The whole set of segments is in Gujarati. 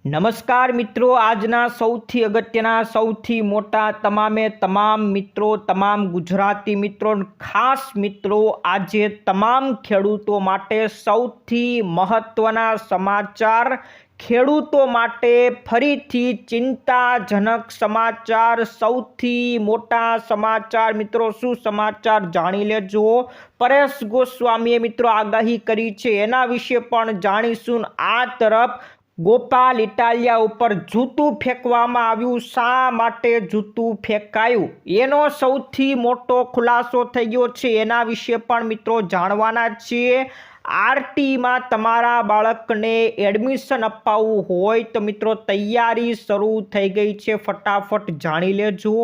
નમસ્કાર મિત્રો, આજના સૌથી અગત્યના સૌથી મોટા તમામ મિત્રો, તમામ ગુજરાતી મિત્રો, ખાસ મિત્રો, આજે તમામ ખેડૂતો માટે સૌથી મહત્વના સમાચાર, ખેડૂતો માટે ફરીથી ચિંતાજનક સમાચાર, સૌથી મોટા સમાચાર મિત્રો. શું સમાચાર જાણી લેજો. પરેશ ગોસ્વામીએ મિત્રો આગાહી કરી છે, એના વિશે પણ જાણીશું. આ તરફ ગોપાલ ઇટાલિયા ઉપર જૂતું ફેંકવામાં આવ્યું. શા માટે જૂતું ફેંકાયું એનો સૌથી મોટો ખુલાસો થઈ ગયો છે. એના વિશે પણ મિત્રો જાણવાના છીએ. આરટીમાં તમારા બાળકને એડમિશન અપાવવું હોય તો મિત્રો તૈયારી શરૂ થઈ ગઈ છે. ફટાફટ જાણી લેજો.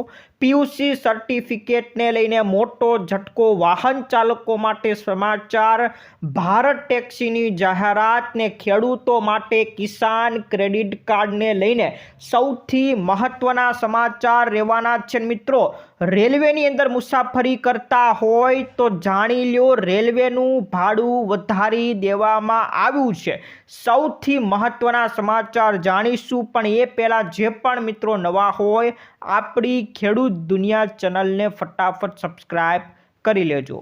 પીયુસી સર્ટિફિકેટને લઈને મોટો ઝટકો, વાહન ચાલકો માટે સમાચાર, ભારત ટેક્સીની જાહેરાત ને ખેડૂતો માટે કિસાન ક્રેડિટ કાર્ડને લઈને સૌથી મહત્વના સમાચાર રહેવાના છે મિત્રો. રેલવેની અંદર મુસાફરી કરતા હોય તો જાણી લો, રેલવેનું ભાડું વધારી દેવામાં આવ્યું છે. સૌથી મહત્વના સમાચાર જાણીશું, પણ એ પહેલાં જે પણ મિત્રો નવા હોય આપણી ખેડૂત દુનિયા ચેનલને ફટાફટ સબસ્ક્રાઇબ કરી લેજો.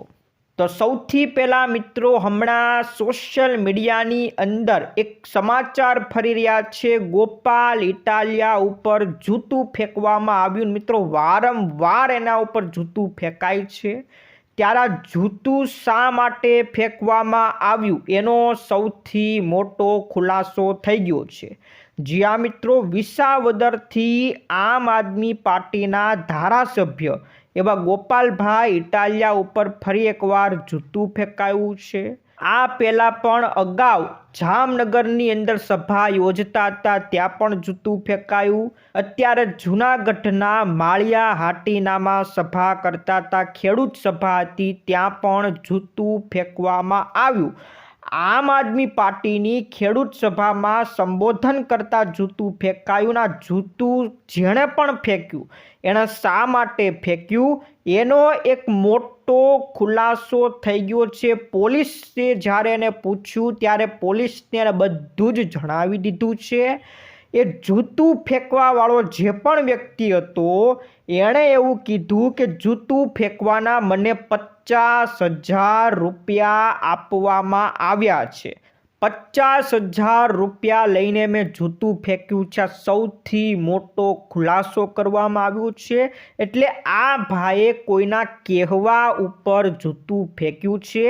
તો સૌથી પહેલાં મિત્રો, હમણાં સોશિયલ મીડિયાની અંદર એક સમાચાર ફરી રહ્યા છે. ગોપાલ ઇટાલિયા ઉપર જૂતું ફેંકવામાં આવ્યું મિત્રો. વારંવાર એના ઉપર જૂતું ફેંકાય છે, ત્યારે જૂતું શા માટે ફેંકવામાં આવ્યું એનો સૌથી મોટો ખુલાસો થઈ ગયો છે. જ્યાં મિત્રો વિસાવદરથી આમ આદમી પાર્ટીના ધારાસભ્ય એવા ગોપાલભાઈ ઇટાલિયા ઉપર ફરી એકવાર જૂતું ફેંકાયું છે. આ પહેલાં પણ અગાઉ જામનગરની અંદર સભા યોજતા હતા, ત્યાં પણ જૂતું ફેંકાયું. અત્યારે જૂનાગઢના માળિયા હાટીનામાં સભા કરતા હતા, ખેડૂત સભા હતી, ત્યાં પણ જૂતું ફેંકવામાં આવ્યું. આમ આદમી પાર્ટીની ખેડૂત સભામાં સંબોધન કરતા જૂતું ફેંકાયું. ના જૂતું જેણે પણ ફેંક્યું એણે શા માટે ફેંક્યું એનો એક મોટો ખુલાસો થઈ ગયો છે. પોલીસે જ્યારે એને પૂછ્યું ત્યારે પોલીસને બધું જ જણાવી દીધું છે. એ જૂતું ફેંકવાવાળો જે પણ વ્યક્તિ હતો એણે એવું કીધું કે જૂતું ફેંકવાના મને 50,000 રૂપિયા આપવામાં આવ્યા છે. 50,000 રૂપિયા લઈને મેં જૂતું ફેંક્યું છે. સૌથી મોટો ખુલાસો કરવામાં આવ્યો છે. એટલે આ ભાઈએ કોઈના કહેવા ઉપર જૂતું ફેંક્યું છે.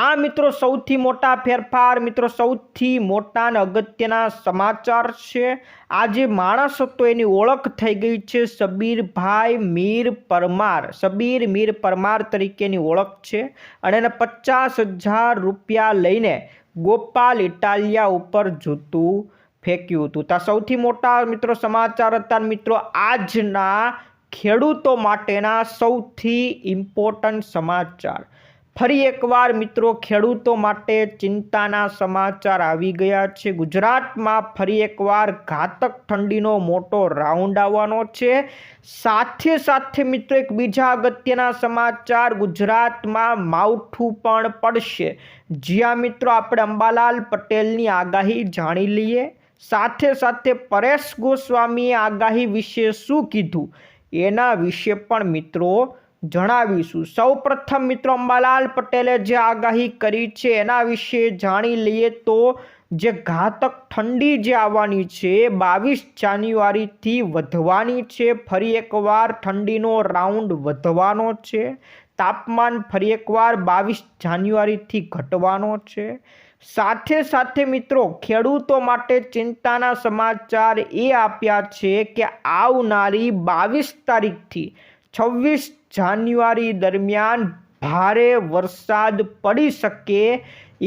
આ મિત્રો સૌથી મોટા ફેરફાર, મિત્રો સૌથી મોટા અને અગત્યના સમાચાર છે. આ જે માણસ હતો એની ઓળખ થઈ ગઈ છે શબીર મીર પરમાર. શબીર મીર પરમાર તરીકેની ઓળખ છે અને એને 50,000 રૂપિયા લઈને ગોપાલ ઇટાલિયા ઉપર જૂતું ફેંક્યું હતું. તો સૌથી મોટા મિત્રો સમાચાર હતા મિત્રો આજના ખેડૂતો માટેના સૌથી ઇમ્પોર્ટન્ટ સમાચાર. ફરી એકવાર મિત્રો ખેડૂતો માટે ચિંતાના સમાચાર આવી ગયા છે. ગુજરાતમાં ફરી એકવાર ઘાતક ઠંડીનો મોટો રાઉન્ડ આવવાનો છે. સાથે સાથે મિત્રો એક બીજા અગત્યના સમાચાર, ગુજરાતમાં માવઠું પણ પડશે. જ્યાં મિત્રો આપણે અંબાલાલ પટેલની આગાહી જાણી લઈએ. સાથે સાથે પરેશ ગોસ્વામીએ આગાહી વિશે શું કીધું એના વિશે પણ મિત્રો જણાવીશું. સૌપ્રથમ મિત્રો અંબાલાલ પટેલે જે આગાહી કરી છે એના વિશે જાણી લઈએ. તો જે ઘાતક ઠંડી જે આવવાની છે 22 જાન્યુઆરીથી વધવાની છે. ફરી એકવાર ઠંડીનો રાઉન્ડ વધવાનો છે. તાપમાન ફરી એકવાર 22 જાન્યુઆરીથી ઘટવાનો છે. સાથે સાથે મિત્રો ખેડૂતો માટે ચિંતાના સમાચાર એ આપ્યા છે કે આવનારી 22 તારીખથી 26 જાન્યુઆરી દરમિયાન ભારે વરસાદ પડી શકે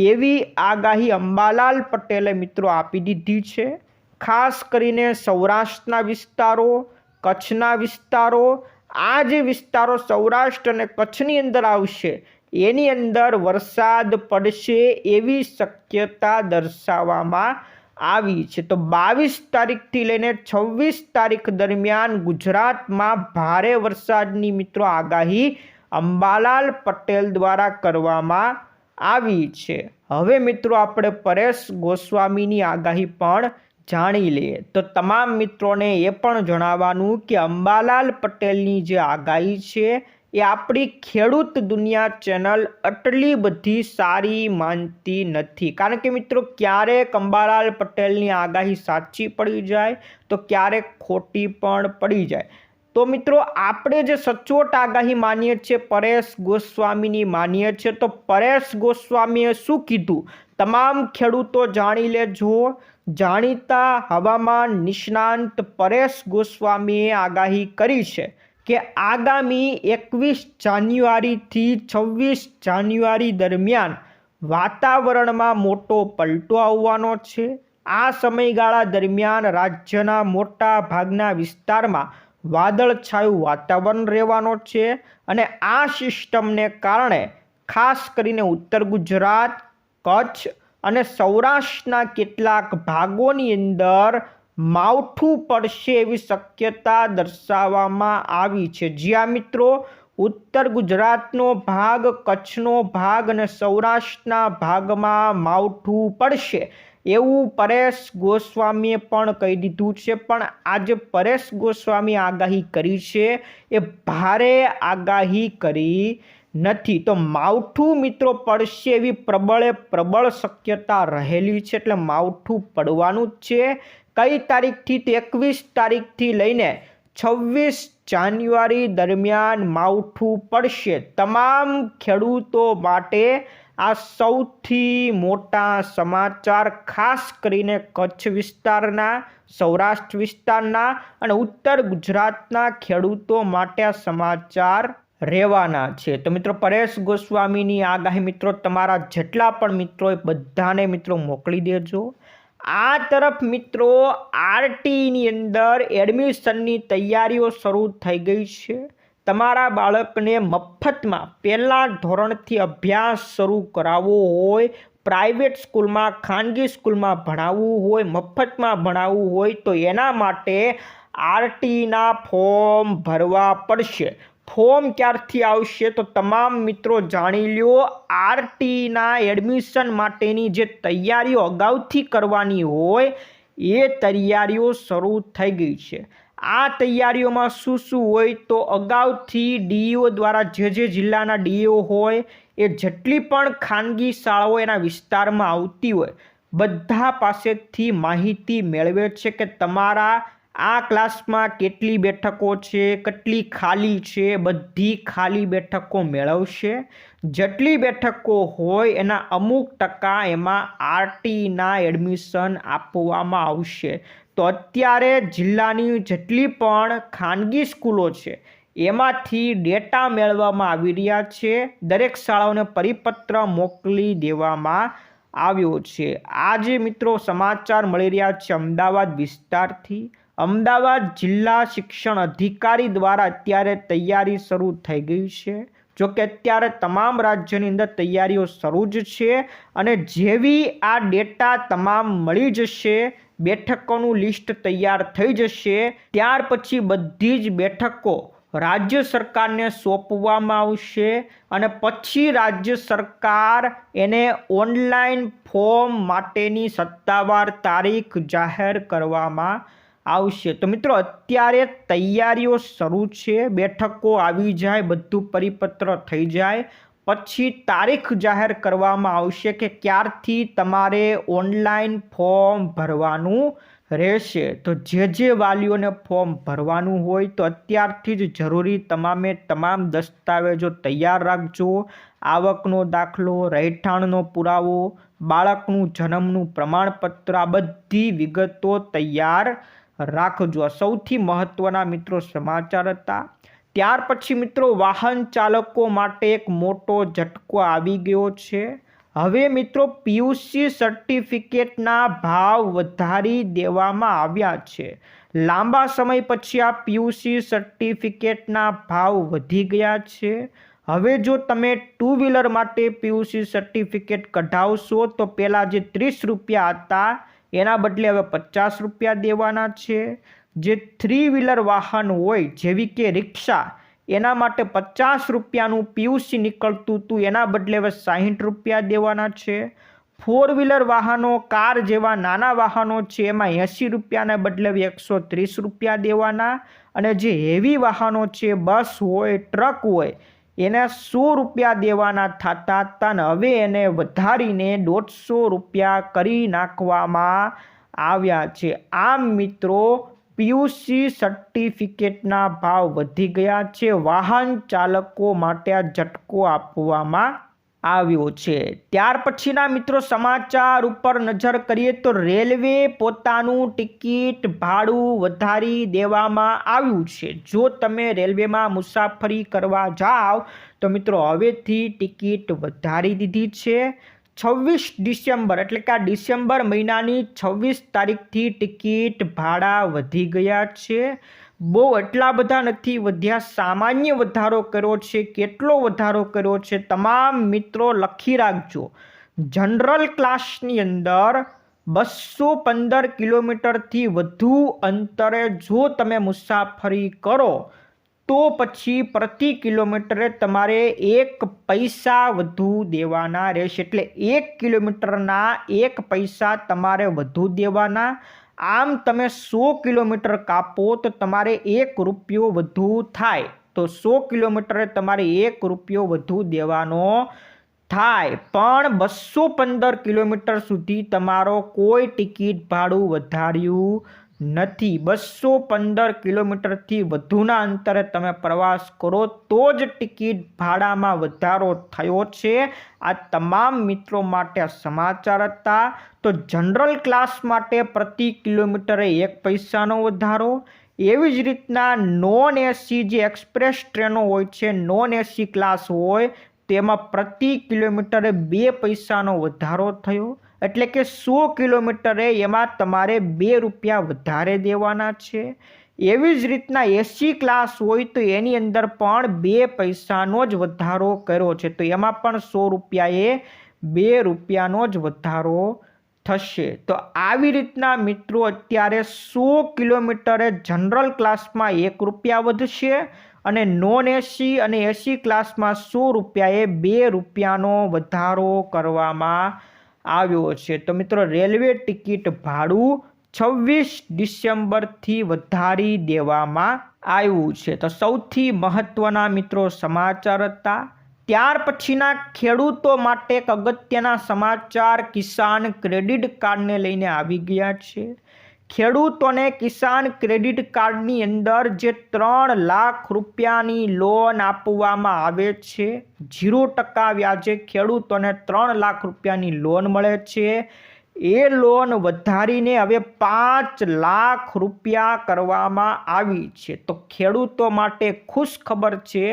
એવી આગાહી અંબાલાલ પટેલે મિત્રો આપી દીધી છે. ખાસ કરીને સૌરાષ્ટ્રના વિસ્તારો, કચ્છના વિસ્તારો, આ જે વિસ્તારો સૌરાષ્ટ્ર અને કચ્છની અંદર આવશે એની અંદર વરસાદ પડશે એવી શક્યતા દર્શાવવામાં આવી છે. તો 22 તારીખથી લઈને 26 તારીખ દરમિયાન ગુજરાતમાં ભારે વરસાદની મિત્રો આગાહી અંબાલાલ પટેલ દ્વારા કરવામાં આવી છે. હવે મિત્રો આપણે પરેશ ગોસ્વામીની આગાહી પણ જાણી લઈએ. તો તમામ મિત્રોને એ પણ જણાવવાનું કે અંબાલાલ પટેલની જે આગાહી છે એ આપણી ખેડૂત દુનિયા ચેનલ આટલી બધી સારી માનતી નથી. કારણ કે મિત્રો ક્યારેક અંબાલાલ પટેલની આગાહી સાચી પડી જાય તો ક્યારેક ખોટી પણ પડી જાય. તો મિત્રો આપણે જે સચોટ આગાહી માનીએ છીએ પરેશ ગોસ્વામીની માનીએ છીએ. તો પરેશ ગોસ્વામીએ શું કીધું તમામ ખેડૂતો જાણી લેજો. જાણીતા હવામાન નિષ્ણાંત પરેશ ગોસ્વામીએ આગાહી કરી છે કે આગામી 21 જાન્યુઆરીથી 26 જાન્યુઆરી દરમિયાન વાતાવરણમાં મોટો પલટો આવવાનો છે. આ સમયગાળા દરમિયાન રાજ્યના મોટા ભાગના વિસ્તારમાં વાદળછાયું વાતાવરણ રહેવાનો છે અને આ સિસ્ટમને કારણે ખાસ કરીને ઉત્તર ગુજરાત, કચ્છ અને સૌરાષ્ટ્રના કેટલાક ભાગોની અંદર માવઠું પડશે એવી શક્યતા દર્શાવવામાં આવી છે. જ્યાં મિત્રો ઉત્તર ગુજરાતનો ભાગ, કચ્છનો ભાગ અને સૌરાષ્ટ્રના ભાગમાં માવઠું પડશે એવું પરેશ ગોસ્વામીએ પણ કહી દીધું છે. પણ આજે પરેશ ગોસ્વામી આગાહી કરી છે એ ભારે આગાહી કરી નથી. તો માવઠું મિત્રો પડશે એવી પ્રબળ શક્યતા રહેલી છે. એટલે માવઠું પડવાનું જ છે. કઈ તારીખથી? તો 21 તારીખથી લઈને 26 જાન્યુઆરી દરમિયાન માવઠું પડશે. તમામ ખેડૂતો માટે આ સૌથી મોટા સમાચાર, ખાસ કરીને કચ્છ વિસ્તારના, સૌરાષ્ટ્ર વિસ્તારના અને ઉત્તર ગુજરાતના ખેડૂતો માટે આ સમાચાર રહેવાના છે. તો મિત્રો પરેશ ગોસ્વામીની આગાહી મિત્રો તમારા જેટલા પણ મિત્રો એ બધાને મિત્રો મોકલી દેજો. આ તરફ મિત્રો આરટીની અંદર એડમિશનની તૈયારીઓ શરૂ થઈ ગઈ છે. તમારા બાળકને મફતમાં પહેલા ધોરણથી અભ્યાસ શરૂ કરાવવો હોય, પ્રાઇવેટ સ્કૂલમાં, ખાનગી સ્કૂલમાં ભણાવવું હોય, મફતમાં ભણાવવું હોય તો એના માટે આરટીના ફોર્મ ભરવા પડશે. ફોર્મ ક્યારથી આવશે તો તમામ મિત્રો જાણી લો. આરટીના એડમિશન માટેની જે તૈયારીઓ અગાઉથી કરવાની હોય એ તૈયારીઓ શરૂ થઈ ગઈ છે. આ તૈયારીઓમાં શું હોય તો અગાઉથી ડીઈઓ દ્વારા જે જિલ્લાના ડીઈઓ હોય એ જેટલી પણ ખાનગી શાળાઓ એના વિસ્તારમાં આવતી હોય બધા પાસેથી માહિતી મેળવે છે કે તમારા આ ક્લાસમાં કેટલી બેઠકો છે, કેટલી ખાલી છે, બધી ખાલી બેઠકો મેળવશે. જેટલી બેઠકો હોય એના અમુક ટકા એમાં આરટીના એડમિશન આપવામાં આવશે. તો અત્યારે જિલ્લાની જેટલી પણ ખાનગી સ્કૂલો છે એમાંથી ડેટા મેળવવામાં આવી રહ્યા છે. દરેક શાળાઓને પરિપત્ર મોકલી દેવામાં આવ્યો છે. આજે મિત્રો સમાચાર મળી રહ્યા છે અમદાવાદ વિસ્તારથી. અમદાવાદ જિલ્લા શિક્ષણ અધિકારી દ્વારા અત્યારે તૈયારી શરૂ થઈ ગઈ છે. જોકે અત્યારે તમામ રાજ્યની અંદર તૈયારીઓ શરૂ જ છે અને જેવી આ ડેટા તમામ મળી જશે, બેઠકોનું લિસ્ટ તૈયાર થઈ જશે, ત્યાર પછી બધી જ બેઠકો રાજ્ય સરકારને સોંપવામાં આવશે અને પછી રાજ્ય સરકાર એને ઓનલાઈન ફોર્મ માટેની સત્તાવાર તારીખ જાહેર કરવામાં આવશે. તો મિત્રો અત્યારે તૈયારીઓ શરૂ છે. બેઠકો આવી જાય, બધું પરિપત્ર થઈ જાય પછી તારીખ જાહેર કરવામાં આવશે કે ક્યારથી તમારે ઓનલાઈન ફોર્મ ભરવાનું રહેશે. તો જે વાલીઓને ફોર્મ ભરવાનું હોય તો અત્યારથી જ જરૂરી તમામ દસ્તાવેજો તૈયાર રાખજો. આવકનો દાખલો, રહેઠાણનો પુરાવો, બાળકનું જન્મનું પ્રમાણપત્ર, આ બધી વિગતો તૈયાર રાખજો. સૌથી મહત્વના મિત્રો સમાચાર હતા. ત્યાર પછી મિત્રો વાહન ચાલકો માટે એક મોટો ઝટકો આવી ગયો છે. હવે મિત્રો પીયુસી સર્ટિફિકેટના ભાવ વધારી દેવામાં આવ્યા છે. લાંબા સમય પછી આ પીયુસી સર્ટિફિકેટના ભાવ વધી ગયા છે. હવે જો તમે 2 વ્હીલર માટે પીયુસી સર્ટિફિકેટ કઢાવશો તો પહેલાં જે 30 રૂપિયા હતા એના બદલે હવે 50 રૂપિયા દેવાના છે. જે 3 વ્હીલર વાહન હોય જેવી કે રિક્ષા એના માટે 50 રૂપિયાનું પીયુસી નીકળતું હતું એના બદલે હવે 60 રૂપિયા દેવાના છે. फोर व्हीलर वाहनों कार जेवा नाना वाहनों छे एमां 80 रूपियाने बदले 130 रूपिया देवाना अने जे हेवी वाहनों छे बस होय ट्रक होय एने 100 रूपिया देवाना थता तन हवे एने वधारीने 150 रूपिया करी नाखवामां आव्या छे। आम मित्रों पीयूसी सर्टिफिकेटना भाव वधी गया छे। वाहन चालको माटे आ झटको आपवामां આવ્યો છે। ત્યાર પછીના મિત્રો સમાચાર ઉપર નજર કરીએ તો રેલવે પોતાનું ટિકિટ ભાડું વધારી દેવામાં આવ્યું છે। જો તમે રેલવેમાં મુસાફરી કરવા જાઓ તો મિત્રો હવેથી ટિકિટ વધારી દીધી છે। 26 ડિસેમ્બર એટલે કે આ ડિસેમ્બર મહિનાની 26 તારીખથી ટિકિટ ભાડા વધી ગયા છે। બહુ એટલા બધા નથી વધ્યા, સામાન્ય વધારો કર્યો છે। કેટલો વધારો કર્યો છે તમામ મિત્રો લખી રાખજો। જનરલ ક્લાસની અંદર 215 કિલોમીટરથી વધુ અંતરે જો તમે મુસાફરી કરો તો પછી પ્રતિ કિલોમીટરે તમારે 1 પૈસા વધુ દેવાના રહેશે। એટલે 1 કિલોમીટરના 1 પૈસા તમારે વધુ દેવાના। આમ તમે 100 કિલોમીટર કાપો તો તમારે 1 રૂપિયો વધુ થાય, તો 100 કિલોમીટરે તમારે 1 રૂપિયો વધુ દેવાનો થાય। પણ 215 કિલોમીટર સુધી તમારો કોઈ ટિકિટ ભાડું વધાર્યું નથી। 215 કિલોમીટરથી વધુના અંતરે તમે પ્રવાસ કરો તો જ ટિકિટ ભાડામાં વધારો થયો છે। આ તમામ મિત્રો માટે સમાચાર હતા। તો જનરલ ક્લાસ માટે પ્રતિ કિલોમીટરે 1 પૈસાનો વધારો, એવી જ રીતના નોન એસી જે એક્સપ્રેસ ટ્રેનો હોય છે, નોન એસી ક્લાસ હોય તેમાં પ્રતિ કિલોમીટરે 2 પૈસાનો વધારો થયો। એટલે કે 100 કિલોમીટરે એમાં તમારે 2 રૂપિયા વધારે દેવાના છે। એવી જ રીતના એસી ક્લાસ હોય તો એની અંદર પણ 2 પૈસાનો જ વધારો કર્યો છે, તો એમાં પણ 100 રૂપિયાએ 2 રૂપિયાનો જ વધારો થશે। તો આવી રીતના મિત્રો અત્યારે 100 કિલોમીટરે જનરલ ક્લાસમાં 1 રૂપિયા વધશે અને નોન એસી અને એસી ક્લાસમાં 100 રૂપિયાએ 2 રૂપિયાનો વધારો કરવામાં આવ્યો છે। તો મિત્રો રેલવે ટિકિટ ભાડું 26 ડિસેમ્બરથી વધારી દેવામાં આવ્યું છે। તો સૌથી મહત્વના મિત્રો સમાચાર હતા। ત્યાર પછીના ખેડૂતો માટે એક અગત્યના સમાચાર કિસાન ક્રેડિટ કાર્ડને લઈને આવી ગયા છે। ખેડૂતોને કિસાન ક્રેડિટ કાર્ડની અંદર જે 3 લાખ રૂપિયાની લોન આપવામાં આવે છે, 0% વ્યાજે ખેડૂતોને 3 લાખ રૂપિયાની લોન મળે છે। એ લોન વધારીને હવે 5 લાખ રૂપિયા કરવામાં આવી છે। તો ખેડૂતો માટે ખુશ ખબર છે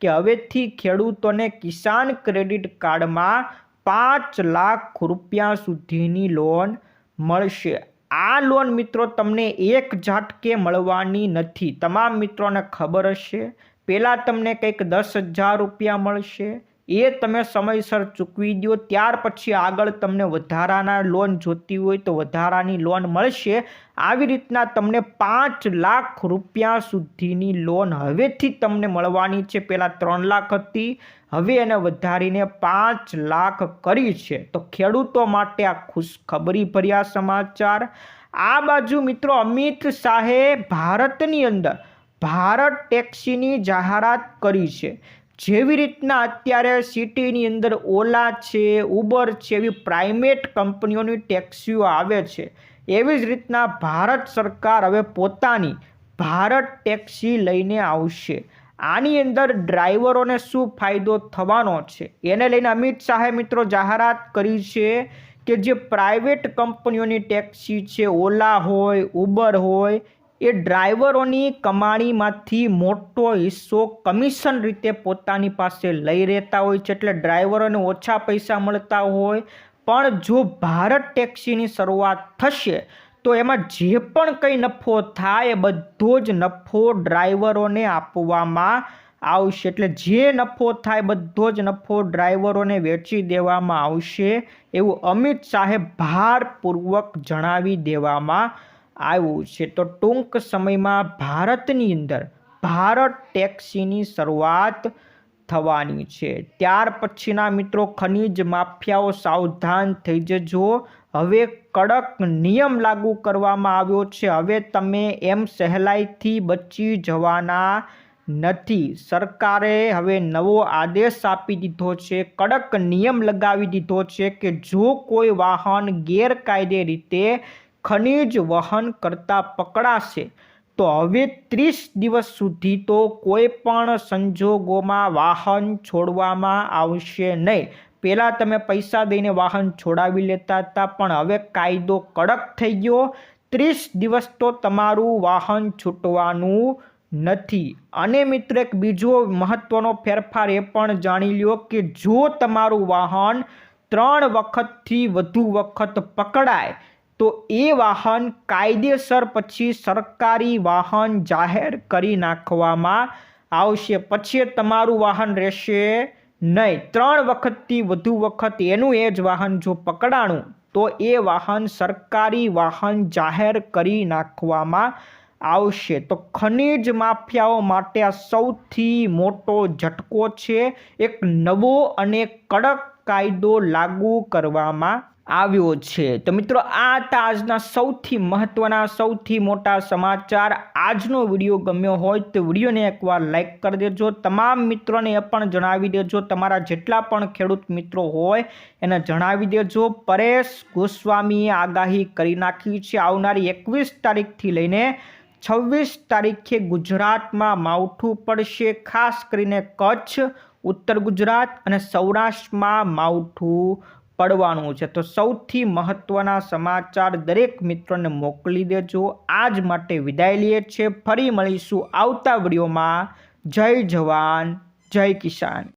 કે હવેથી ખેડૂતોને કિસાન ક્રેડિટ કાર્ડમાં 5 લાખ રૂપિયા સુધીની લોન મળશે। આ લોન મિત્રો તમને એક ઝાટકે મળવાની નથી। તમામ મિત્રોને ખબર હશે, પહેલાં તમને કંઈક 10,000 રૂપિયા મળશે, એ તમે સમયસર ચૂકવી દો, ત્યાર પછી આગળ તમને વધારાના લોન જોતી હોય તો વધારાની લોન મળશે। આવી રીતના તમને 5 લાખ રૂપિયા સુધીની લોન હવેથી તમને મળવાની છે। પહેલાં 3 લાખ હતી, હવે એને વધારીને 5 લાખ કરી છે। તો ખેડૂતો માટે આ ખુશખબરી ભર્યા સમાચાર। આ બાજુ મિત્રો અમિત શાહે ભારતની અંદર ભારત ટેક્સીની જાહેરાત કરી છે। જેવી રીતના અત્યારે સિટીની અંદર ઓલા છે, ઉબર છે, એવી પ્રાઇવેટ કંપનીઓની ટેક્સીઓ આવે છે, એવી જ રીતના ભારત સરકાર હવે પોતાની ભારત ટેક્સી લઈને આવશે। આની અંદર ડ્રાઈવરોને શું ફાયદો થવાનો છે એને લઈને અમિત શાહે મિત્રો જાહેરાત કરી છે કે જે પ્રાઇવેટ કંપનીઓની ટેક્સી છે, ઓલા હોય, ઉબર હોય, એ ડ્રાઈવરોની કમાણીમાંથી મોટો હિસ્સો કમિશન રીતે પોતાની પાસે લઈ રહેતા હોય છે। એટલે ડ્રાઈવરોને ઓછા પૈસા મળતા હોય, પણ જો ભારત ટેક્સીની શરૂઆત થશે તો એમાં જે પણ કંઈ નફો થાય એ બધો જ નફો ડ્રાઈવરોને આપવામાં આવશે। એટલે જે નફો થાય બધો જ નફો ડ્રાઈવરોને વેચી દેવામાં આવશે, એવું અમિત શાહે ભારપૂર્વક જણાવી દેવામાં આવ્યું છે। તો ટૂંક સમયમાં ભારતની અંદર ભારત ટેક્સીની શરૂઆત થવાની છે। ત્યાર પછીના મિત્રો ખનીજ માફિયાઓ સાવધાન થઈ જજો। હવે કડક નિયમ લાગુ કરવામાં આવ્યો છે। હવે તમે એમ સહેલાઈથી બચી જવાના નથી। સરકારે હવે નવો આદેશ આપી દીધો છે, કડક નિયમ લગાવી દીધો છે કે જો કોઈ વાહન ગેરકાયદે રીતે ખનીજ વહન કરતા પકડાશે તો હવે 30 દિવસ સુધી તો કોઈ પણ સંજોગોમાં વાહન છોડવામાં આવશે નહીં। પહેલાં તમે પૈસા દઈને વાહન છોડાવી લેતા હતા, પણ હવે કાયદો કડક થઈ ગયો। 30 દિવસ તો તમારું વાહન છૂટવાનું નથી। અને મિત્રો એક બીજો મહત્વનો ફેરફાર એ પણ જાણી લ્યો કે જો તમારું વાહન 3 વખતથી વધુ વખત પકડાય તો એ વાહન કાયદેસર પછી સરકારી વાહન જાહેર કરી નાખવામાં આવશે। પછી તમારું વાહન રહેશે નહીં। 3 વખતથી વધુ વખત એનું એ જ વાહન જો પકડાણું તો એ વાહન સરકારી વાહન જાહેર કરી નાખવામાં આવશે। તો ખનીજ માફિયાઓ માટે આ સૌથી મોટો ઝટકો છે। એક નવો અને કડક કાયદો લાગુ કરવામાં આવ્યો છે। તો મિત્રો આ હતા આજના સૌથી મહત્વના સૌથી મોટા સમાચાર। આજનો વિડીયો ગમ્યો હોય તો વિડીયોને એકવાર લાઈક કરી દેજો। તમામ મિત્રોને એ પણ જણાવી દેજો, તમારા જેટલા પણ ખેડૂત મિત્રો હોય એને જણાવી દેજો। પરેશ ગોસ્વામીએ આગાહી કરી નાખી છે, આવનારી 21 તારીખથી લઈને 26 તારીખે ગુજરાતમાં માવઠું પડશે। ખાસ કરીને કચ્છ, ઉત્તર ગુજરાત અને સૌરાષ્ટ્રમાં માવઠું પડવાનું છે। તો સૌથી મહત્વના સમાચાર દરેક મિત્રોને મોકલી દેજો। આજ માટે વિદાય લઈએ છીએ, ફરી મળીશું આવતા વિડીયોમાં। જય જવાન, જય કિસાન।